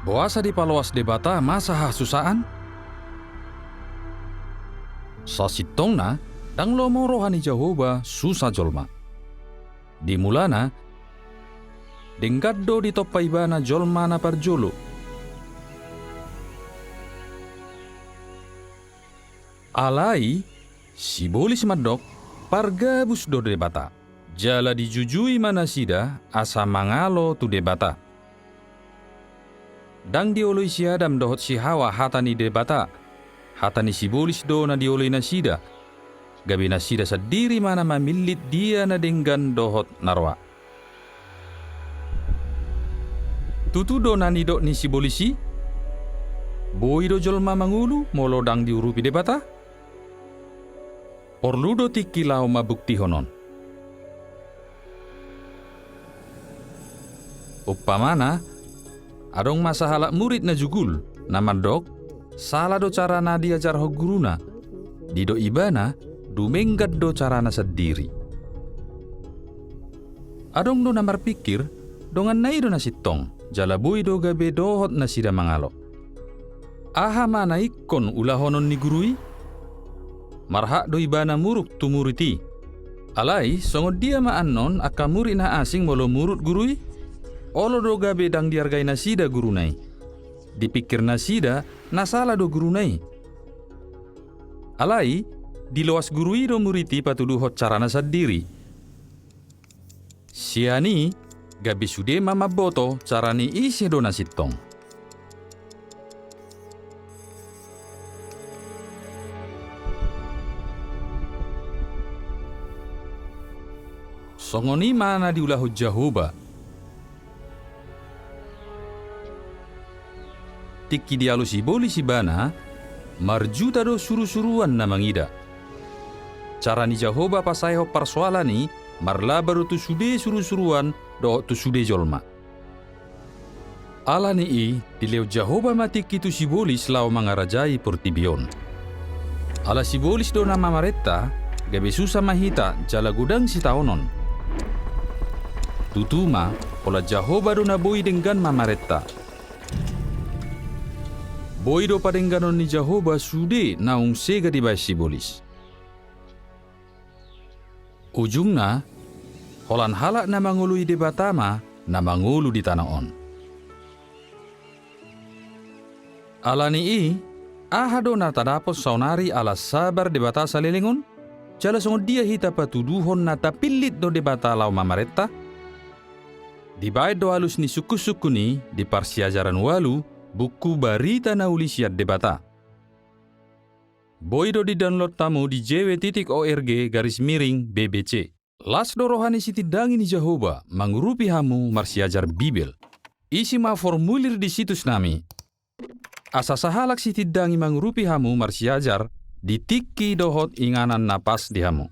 Boasa di palawas debata masa hasusaan? Sasitongna dang lomo rohani Jehovah susah jolma. Dimulana denggaddo di topaibana jolma na parjolo. Alai sibolis madok pargabus do debata. Jala dijujui manasida asa mangalo tu debata. Dang dioloi siadam dohot si hawa hatani debata. Hatani sibolis do na dioloi nasida. Gabi nasida sadiri mana mamilit dia na denggan dohot narwa. Tutu do nani do ni sibolisi? Boi do jolma mangulu molo dang diurupi debata? Porludo tikilau mabukti honon. Upamana, adong masahala murid na jugul, namadok, salah do cara na diajar ho guruna, dido ibana, dumenggat do cara na sadiri. Adong do namar pikir, dongan na ido na sitong, jalabui do gabe dohot na sida mangalo. Aha mana ikon ulahonon ni gurui? Marhak do ibana muruk tumuriti. Alai, songod dia maanon aka murid na asing molo murut gurui? Olo do gabe dang diargai nasida gurunai. Dipikir nasida nasala do gurunai. Alai diluas gurui do muriti patudu hot carana sadiri. Siani gabe sude mama boto carani isi do nasitong. Songoni mana diulah Jehovah. Tiki dialu si boli si bana, marjuta do suru-suruan na mangida. Cara ni Jehovah pasaiho persoalani, marlabaru tu sude suru-suruan do tu sude jolma. Ala ni i, dileu Jehovah matiki tu si bolis lau mangarajai portibion. Ala si bolis do nama maretta, gabe susah mahita jala gudang si taonon. Tutuma, pola Jehovah do naboi denggan mamaretta. Boi do padengganon ni Jehovah sude naung sega di basi bolis. Ujungna, holan halak na mangului debatama na mangulu di tanah on. Alani i, ahado na tadapos saunari ala sabar debata salilingon, jala songo dia hita patuduhon na tapilit do debata lau mamaretta. Dibayad do halus ni suku-suku ni di parsiajaran walu, buku barita na ulisiat debata. Boido di download tamu di jw.org/BBC. Las do rohani siti dangi ni Jehovah mangurupi hamu marsiajar Bibel. Isi ma formulir di situs nami. Asa sahalak siti dangi mangurupi hamu marsiajar di tiki dohot inganan napas di hamu.